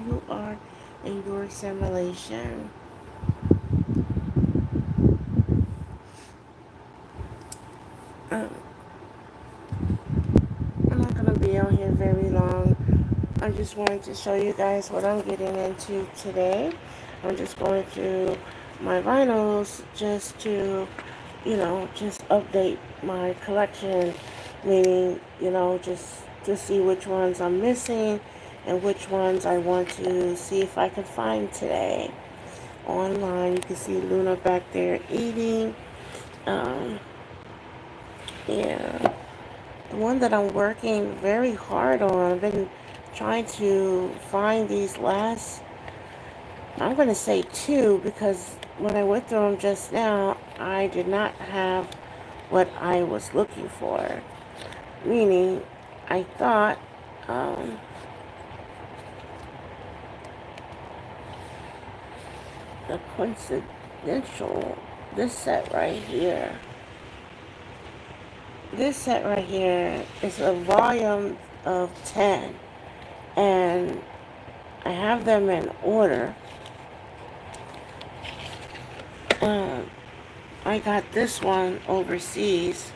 you are in your simulation. Um, I'm not going to be on here very long. I just wanted to show you guys what I'm getting into today. I'm just going through my vinyls just to, just update my collection, meaning, just to see which ones I'm missing and which ones I want to see if I can find today. Online, you can see Luna back there eating. Um, yeah. The one that I'm working very hard on, I've been trying to find these last, I'm going to say two, because when I went through them just now, I did not have what I was looking for. Meaning, I thought, the coincidental, this set right here. This set right here is a volume of 10, and I have them in order. I got this one overseas,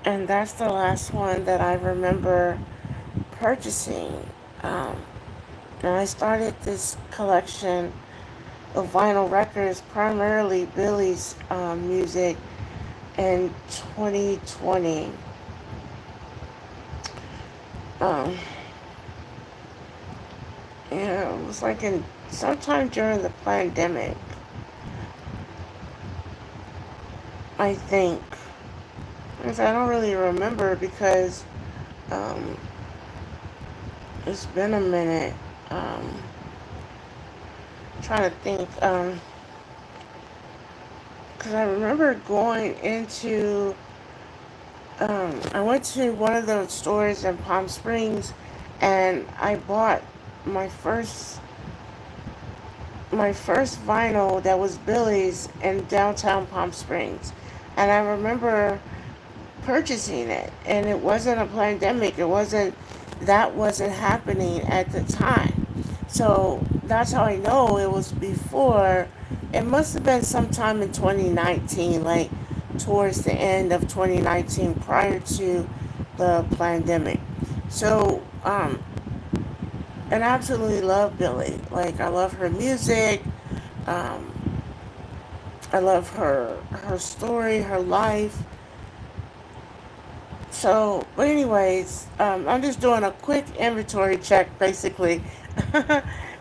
and that's the last one that I remember purchasing. And I started this collection of vinyl records, primarily Billy's music, in 2020. Yeah, it was like in sometime during the pandemic, I think. Because I don't really remember because um, it's been a minute. Trying to think. Because I remember going into. I went to one of those stores in Palm Springs, and I bought my first my first vinyl that was Billy's in downtown Palm Springs. And I remember purchasing it, and it wasn't a pandemic. That wasn't happening at the time. So that's how I know it was before. It must have been sometime in 2019, like towards the end of 2019, prior to the pandemic. So, and I absolutely love Billy. Like, I love her music. Um, I love her story, her life. So, but anyways, I'm just doing a quick inventory check, basically.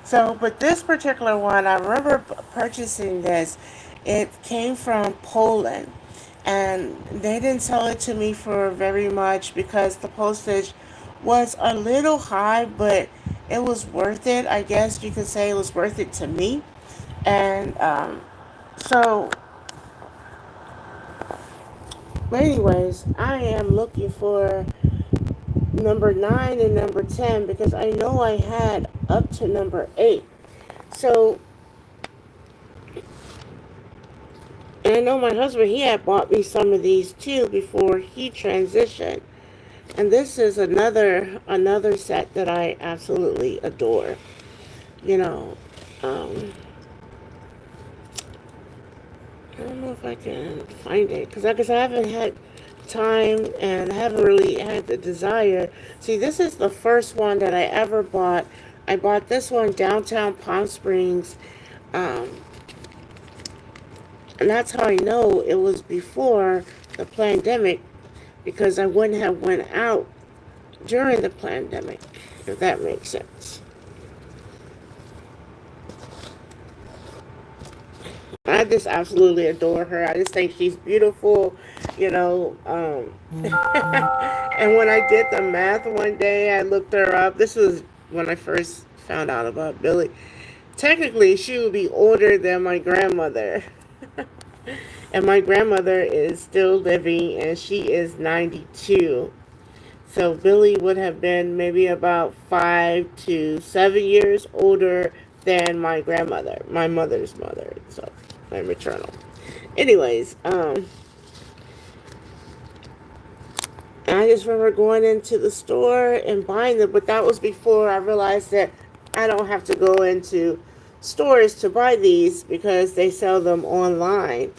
So, but this particular one, I remember purchasing this. It came from Poland, and they didn't sell it to me for very much because the postage was a little high, but it was worth it. I guess you could say it was worth it to me. And so, but anyways, I am looking for number 9 and number 10 because I know I had up to number 8. So, and I know my husband, he had bought me some of these too before he transitioned. And this is another set that I absolutely adore. You know, um, I don't know if I can find it because I haven't had time and I haven't really had the desire. See, this is the first one that I ever bought. I bought this one downtown Palm Springs, um, and that's how I know it was before the pandemic because I wouldn't have went out during the pandemic, if that makes sense. I just absolutely adore her. I just think she's beautiful, you know. And when I did the math one day, I looked her up. This was when I first found out about Billy. Technically, she would be older than my grandmother. And my grandmother is still living, and she is 92. So Billy would have been maybe about 5 to 7 years older than my grandmother, my mother's mother, so my maternal. Anyways, And I just remember going into the store and buying them, but that was before I realized that I don't have to go into stores to buy these because they sell them online.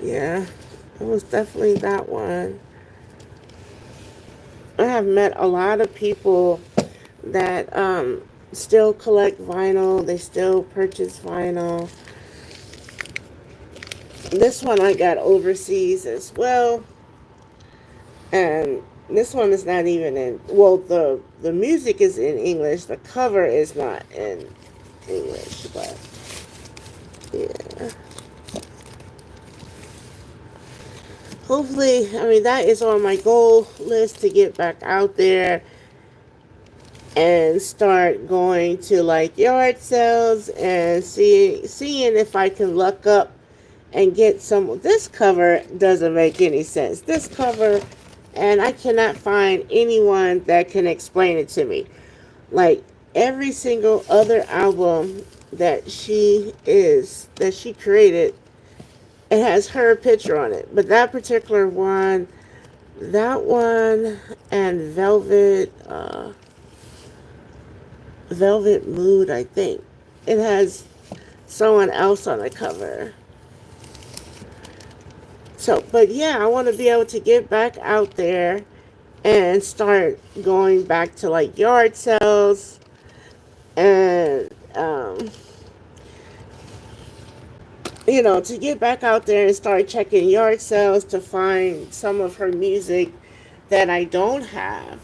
Yeah, it was definitely that one. I have met a lot of people that still collect vinyl. They still purchase vinyl. This one I got overseas as well. And this one is not even in, well, the music is in English. The cover is not in English, but yeah. Hopefully, I mean, that is on my goal list to get back out there and start going to like yard sales and seeing if I can luck up and get some. This cover doesn't make any sense. This cover, and I cannot find anyone that can explain it to me. Like every single other album that she created, it has her picture on it. But that particular one, that one and Velvet Mood, I think. It has someone else on the cover. So, but yeah, I want to be able to get back out there and start going back to like yard sales and, to get back out there and start checking yard sales to find some of her music that I don't have.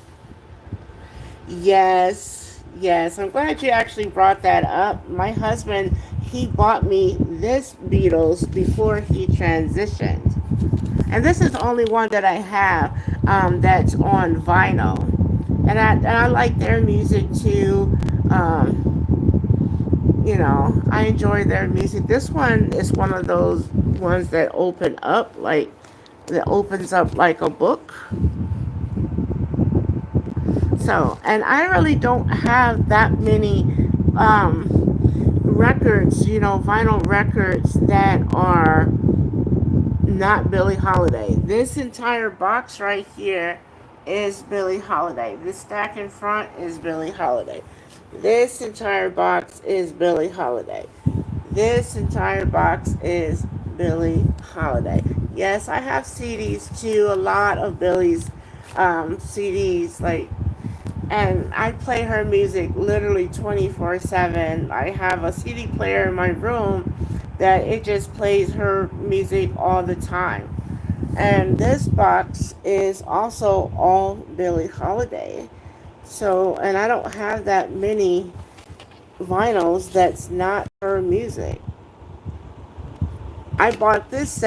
Yes, yes. I'm glad you actually brought that up. My husband, he bought me this Beatles before he transitioned. And this is the only one that I have that's on vinyl. And I like their music too. I enjoy their music. This one is one of those ones that opens up like a book. So, and I really don't have that many records, vinyl records that are not Billie Holiday. This entire box right here is Billie Holiday. This stack in front is Billie Holiday. This entire box is Billie Holiday. This entire box is Billie Holiday. Yes, I have CDs too. A lot of Billie's CDs, and I play her music literally 24/7. I have a CD player in my room that it just plays her music all the time. And this box is also all Billie Holiday. So, and I don't have that many vinyls that's not her music. I bought this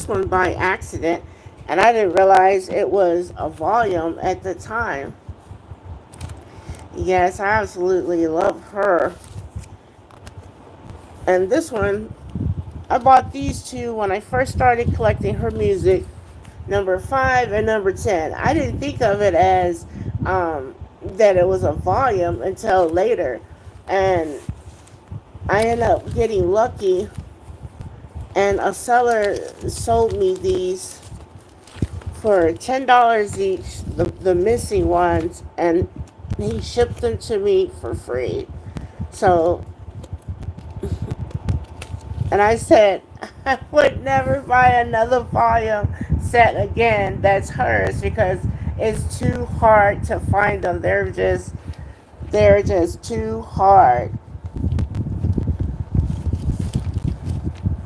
one by accident, and I didn't realize it was a volume at the time. Yes, I absolutely love her. And this one, I bought these two when I first started collecting her music, number 5 and number 10. I didn't think of it as that it was a volume until later. And I ended up getting lucky, and a seller sold me these for $10 each, the missing ones, and he shipped them to me for free. So, and I said, I would never buy another volume set again that's hers because it's too hard to find them. They're just too hard.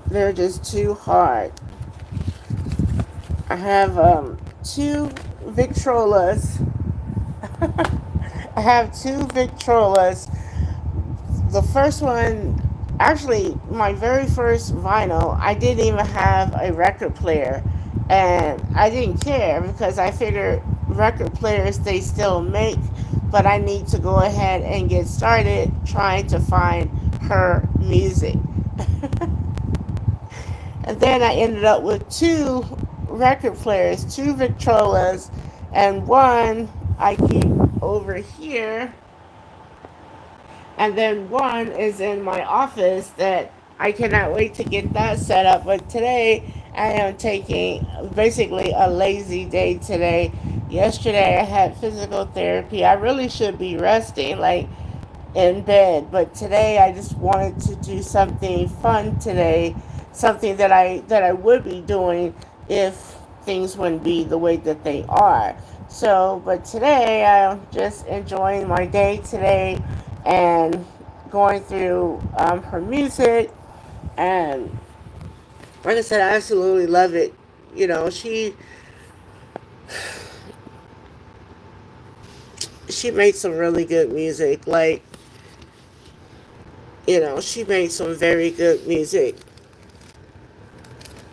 They're just too hard. I have two Victrolas. I have two Victrolas. The first one, actually, my very first vinyl, I didn't even have a record player. And I didn't care because I figured record players they still make, but I need to go ahead and get started trying to find her music. And then I ended up with two record players, two Victrolas, and one I keep over here. And then one is in my office that I cannot wait to get that set up. But today I am taking basically a lazy day today. Yesterday I had physical therapy. I really should be resting, like in bed, but today I just wanted to do something fun today, something that I would be doing if things wouldn't be the way that they are. So, but today I'm just enjoying my day today and going through her music, and like I said, I absolutely love it. You know, she made some really good music. Like, you know, she made some very good music.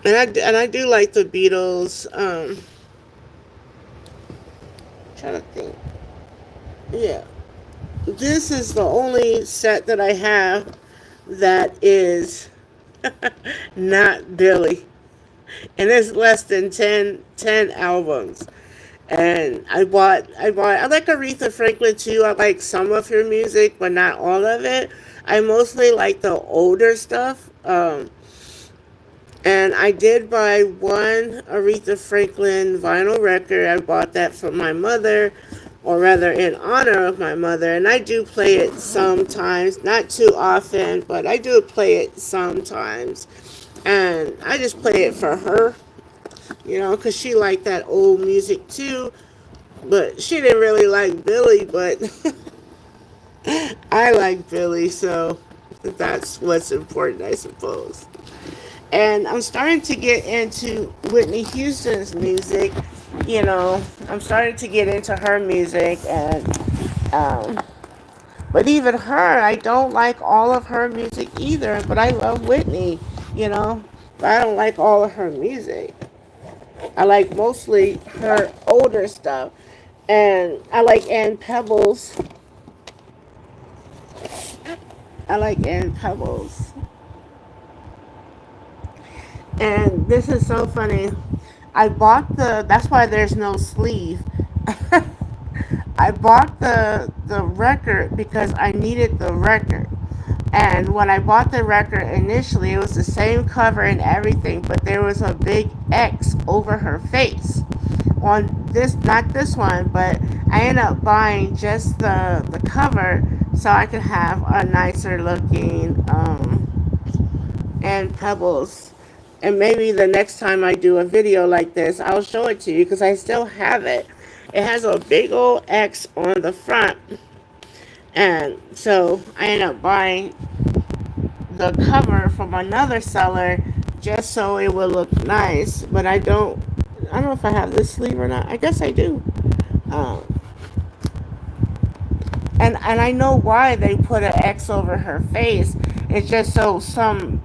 And I do like the Beatles. Trying to think. Yeah, this is the only set that I have that is not Billy, and it's less than ten albums. And I like Aretha Franklin too. I like some of her music, but not all of it. I mostly like the older stuff. And I did buy one Aretha Franklin vinyl record. I bought that for my mother, or rather in honor of my mother. And I do play it sometimes, not too often, but I do play it sometimes. And I just play it for her, you know, because she liked that old music too. But she didn't really like Billy, but I like Billy, so that's what's important, I suppose. And I'm starting to get into Whitney Houston's music. You know, I'm starting to get into her music, and um, but even her, I don't like all of her music either. But I love Whitney, you know. But I don't like all of her music. I like mostly her older stuff, and I like Ann Pebbles. I like Ann Pebbles. And this is so funny. That's why there's no sleeve. I bought the record because I needed the record. And when I bought the record initially, it was the same cover and everything, but there was a big X over her face. On this, not this one, but I ended up buying just the cover so I could have a nicer looking and Pebbles. And maybe the next time I do a video like this, I'll show it to you because I still have it. It has a big old X on the front. And so I ended up buying the cover from another seller just so it would look nice. But I don't know if I have this sleeve or not. I guess I do. Um, and I know why they put an X over her face. It's just so some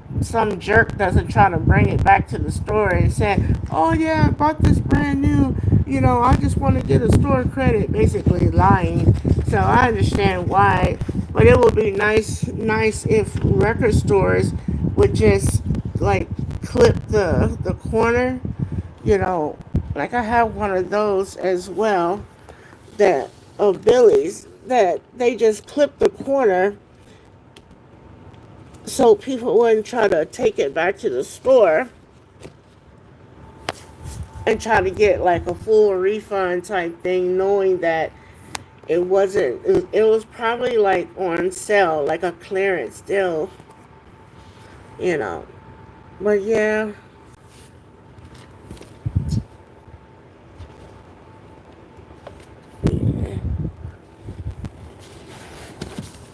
jerk doesn't try to bring it back to the store and say, "Oh yeah, I bought this brand new. You know, I just want to get a store credit." Basically lying. So I understand why, but it would be nice if record stores would just like clip the corner. You know, like I have one of those as well, that of Billy's, that they just clip the corner so people wouldn't try to take it back to the store and try to get like a full refund type thing, knowing that it was probably like on sale, like a clearance deal, you know. But yeah,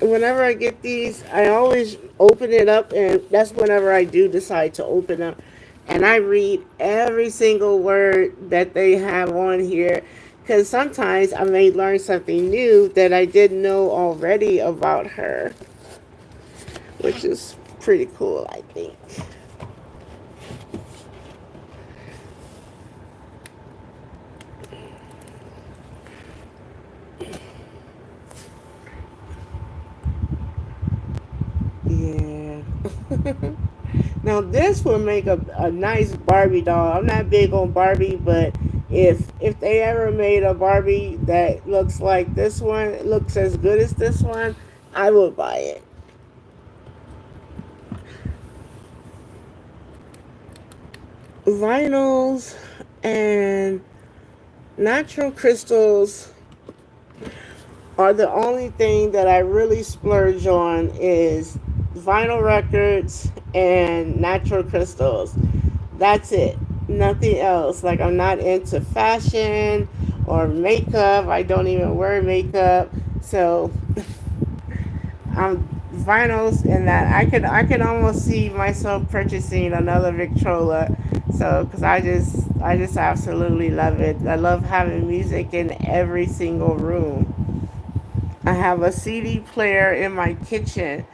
whenever I get these, I always open it up, and that's whenever I do decide to open up. And I read every single word that they have on here, because sometimes I may learn something new that I didn't know already about her, which is pretty cool, I think. Yeah. Now this would make a nice Barbie doll. I'm not big on Barbie, but if they ever made a Barbie that looks like this one, it looks as good as this one, I would buy it. Vinyls and natural crystals are the only thing that I really splurge on is vinyl records and natural crystals. That's it. Nothing else. Like I'm not into fashion or makeup. I don't even wear makeup. So vinyls and that I could almost see myself purchasing another Victrola. So because I just absolutely love it. I love having music in every single room. I have a CD player in my kitchen.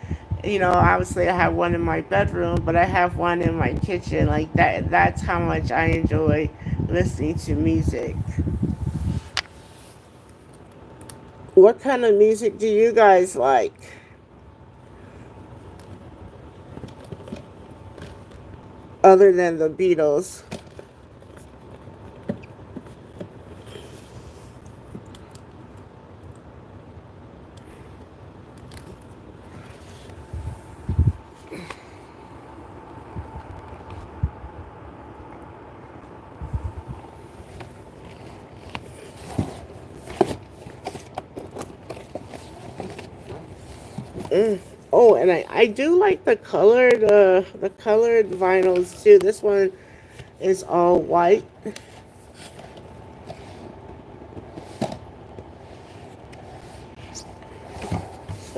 You know, obviously I have one in my bedroom, but I have one in my kitchen. Like that's how much I enjoy listening to music. What kind of music do you guys like other than the Beatles? Mm. Oh, and I do like the colored vinyls too. This one is all white.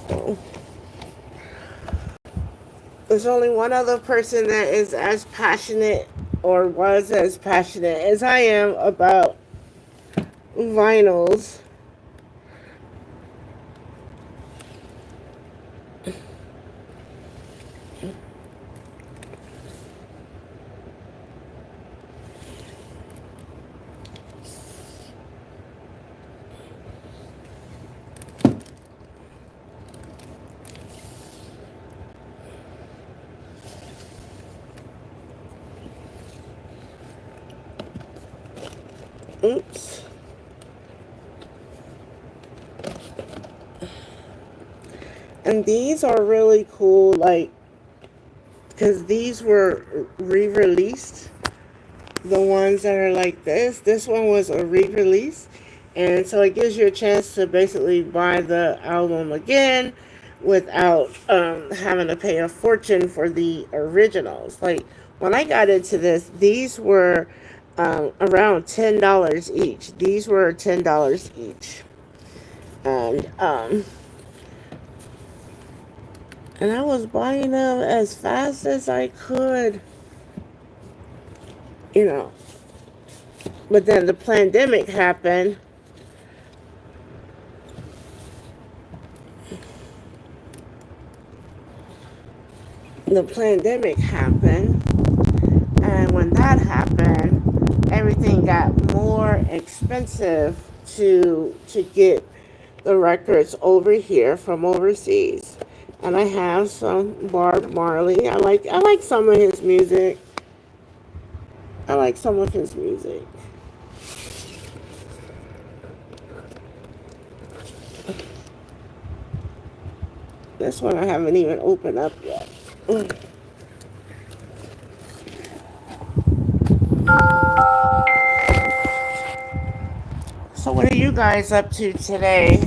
So there's only one other person that is as passionate or was as passionate as I am about vinyls. Oops. And these are really cool, like, because these were re-released. The ones that are like this one was a re-release. And so it gives you a chance to basically buy the album again without having to pay a fortune for the originals. Like, when I got into this, these were around $10 each. These were $10 each. And and I was buying them as fast as I could, you know. But then the pandemic happened. The pandemic happened, and when that happened, everything got more expensive to get the records over here from overseas. And I have some Bob Marley. I like some of his music. I like some of his music. This one I haven't even opened up yet. So what are you guys up to today?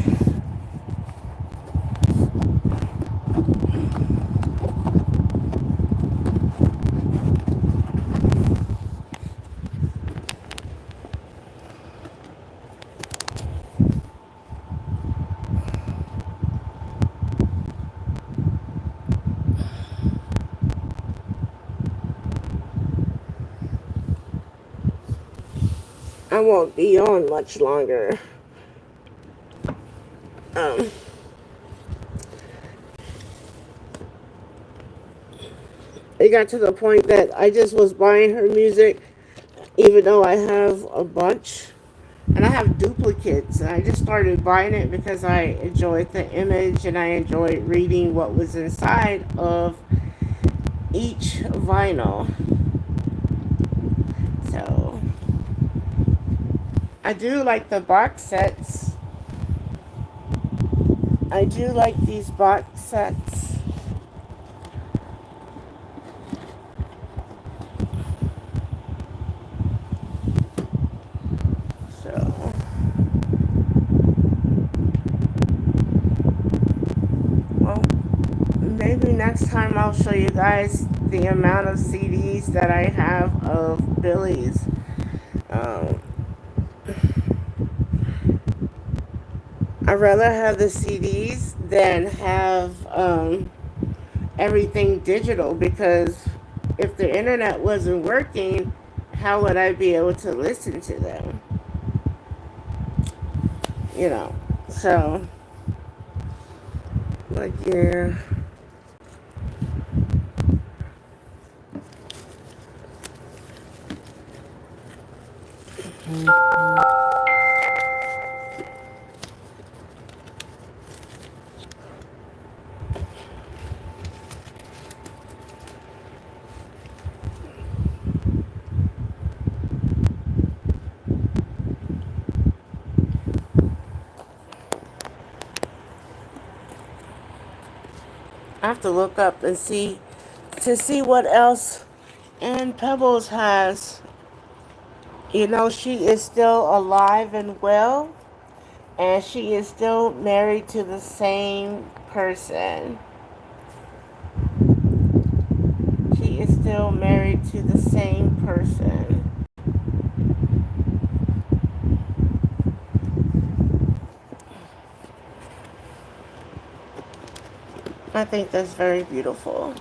I won't be on much longer. Um, it got to the point that I just was buying her music, even though I have a bunch. And I have duplicates, and I just started buying it because I enjoyed the image and I enjoyed reading what was inside of each vinyl. So I do like the box sets. I do like these box sets. So, well, maybe next time I'll show you guys the amount of CDs that I have of Billy's. Um, I'd rather have the CDs than have everything digital, because if the internet wasn't working, how would I be able to listen to them? You know, so, like, yeah. I have to look up and see to see what else Ann Pebbles has. You know, she is still alive and well, and she is still married to the same person. She is still married to the same person. I think that's very beautiful.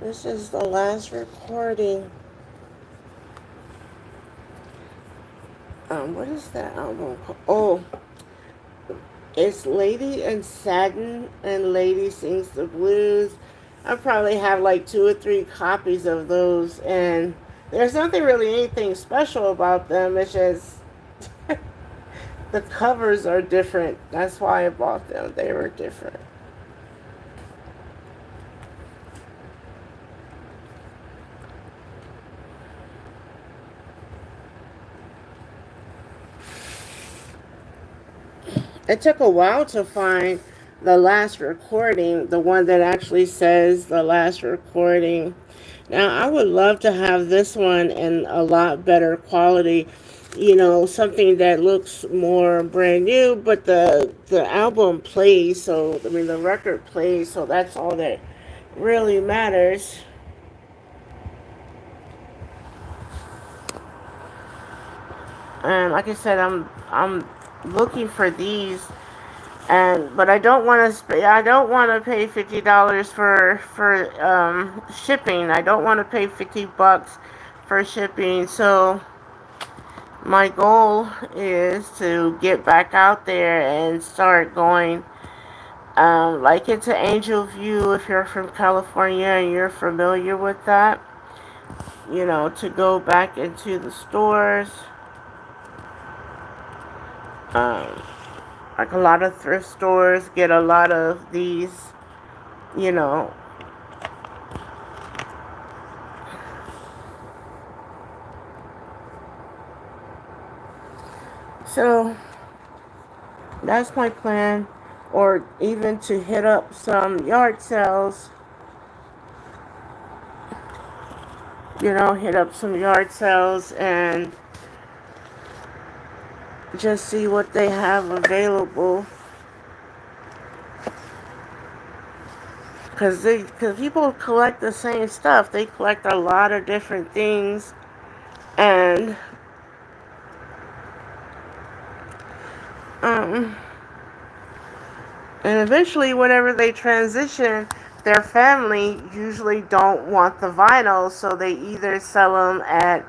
This is the last recording. What is that album called? Oh, it's Lady in Satin and Lady Sings the Blues. I probably have like 2 or 3 copies of those, and there's nothing really anything special about them. It's just the covers are different. That's why I bought them. They were different. It took a while to find the last recording, the one that actually says the last recording. Now, I would love to have this one in a lot better quality, you know, something that looks more brand new, but the album plays, so, I mean, the record plays, so that's all that really matters. And like I said, I'm looking for these, and but I don't want to pay $50 for shipping. I don't want to pay $50 for shipping. So my goal is to get back out there and start going, like into Angel View, if you're from California and you're familiar with that, you know, to go back into the stores. Um, like a lot of thrift stores get a lot of these, you know. So that's my plan, or even to hit up some yard sales, you know, hit up some yard sales and just see what they have available. Because people collect the same stuff. They collect a lot of different things. And um, and eventually, whenever they transition, their family usually don't want the vinyl, so they either sell them at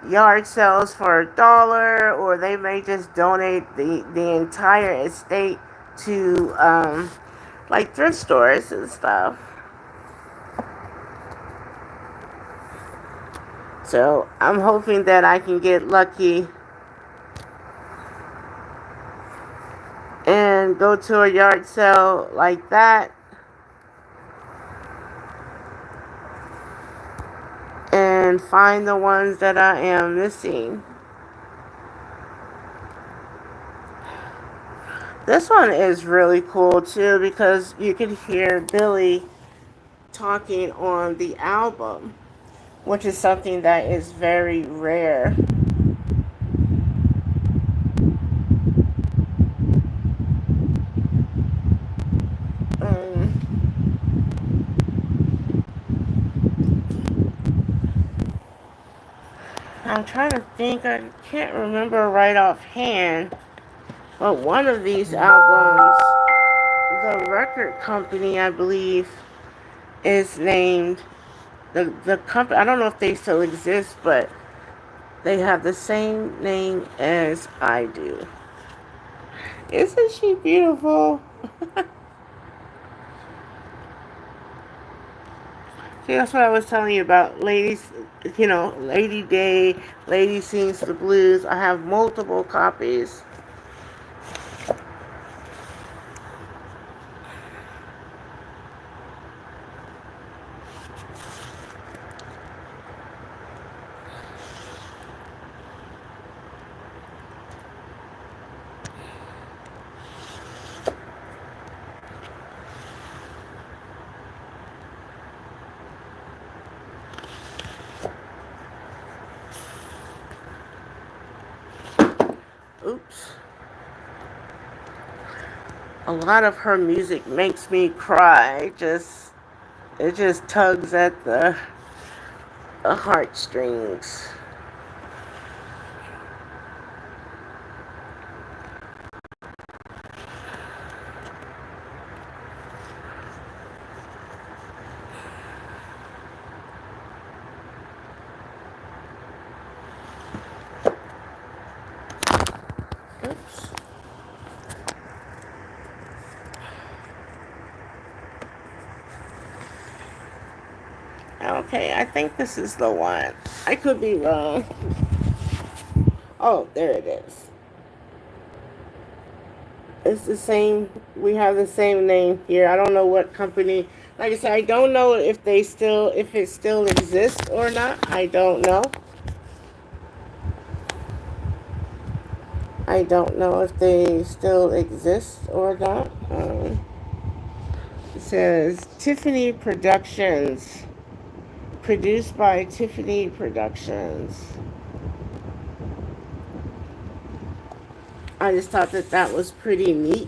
yard sales for $1, or they may just donate the entire estate to like thrift stores and stuff. So I'm hoping that I can get lucky and go to a yard sale like that and find the ones that I am missing. This one is really cool too because you can hear Billy talking on the album, which is something that is very rare. I'm trying to think, I can't remember right offhand, but one of these albums, the record company, I believe, is named, the company, I don't know if they still exist, but they have the same name as I do. Isn't she beautiful? See, that's what I was telling you about ladies, Lady Day, Lady Sings the Blues. I have multiple copies. Oops. A lot of her music makes me cry. It just tugs at the heartstrings. Oops. Okay, I think this is the one. I could be wrong. Oh, there it is. It's the same. We have the same name here. I don't know what company. Like I said, I don't know if it still exists or not. I don't know. I don't know if they still exist or not. It says Tiffany Productions. Produced by Tiffany Productions. I just thought that was pretty neat.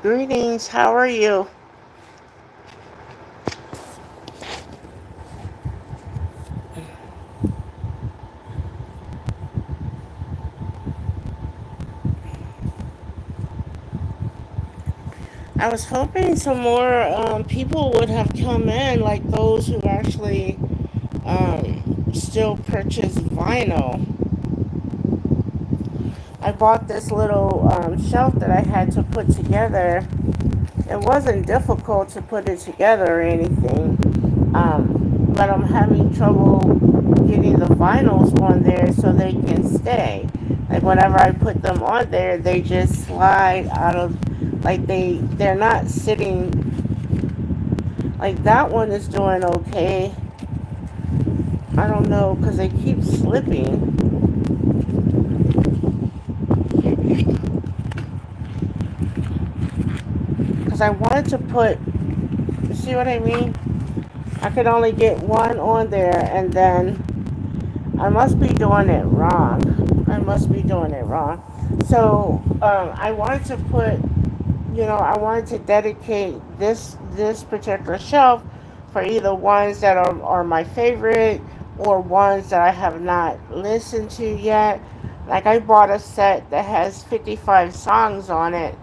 Greetings, how are you? I was hoping some more people would have come in, like those who actually still purchase vinyl. I bought this little shelf that I had to put together. It wasn't difficult to put it together or anything, but I'm having trouble getting the vinyls on there so they can stay. Like whenever I put them on there, they just slide out of Like they're not sitting. Like that one is doing okay. I don't know because they keep slipping. Because I wanted to put, you see what I mean? I could only get one on there, and then I must be doing it wrong. I must be doing it wrong. So I wanted to put, I wanted to dedicate this particular shelf for either ones that are my favorite or ones that I have not listened to yet. Like I bought a set that has 55 songs on it,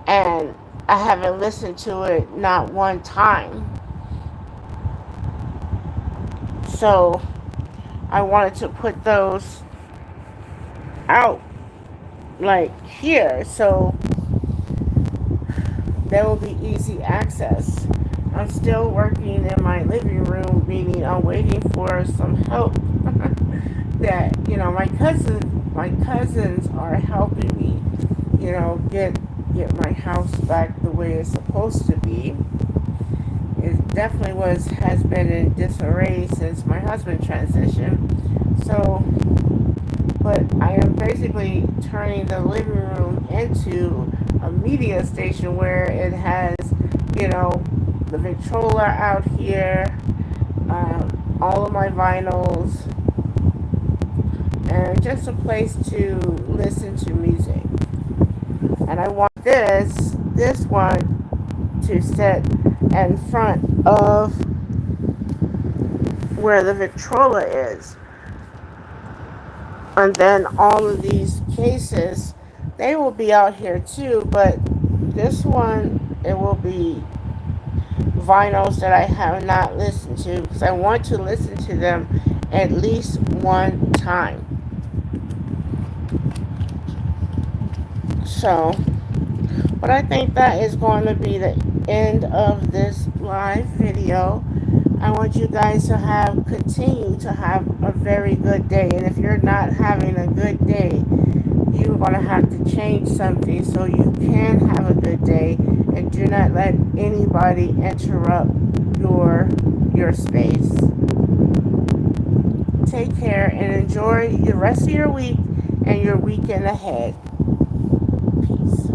and I haven't listened to it not one time. So I wanted to put those out like here, so there will be easy access. I'm still working in my living room, meaning I'm waiting for some help. That my cousins are helping me, get my house back the way it's supposed to be. It definitely has been in disarray since my husband transitioned. So, but I am basically turning the living room into a media station where it has, the Victrola out here, all of my vinyls, and just a place to listen to music. And I want this one to sit in front of where the Victrola is. And then all of these cases, they will be out here too, but this one, it will be vinyls that I have not listened to because I want to listen to them at least one time. So, but I think that is going to be the end of this live video. I want you guys to continue to have a very good day. And if you're not having a good day, you're going to have to change something so you can have a good day and do not let anybody interrupt your space. Take care and enjoy the rest of your week and your weekend ahead. Peace.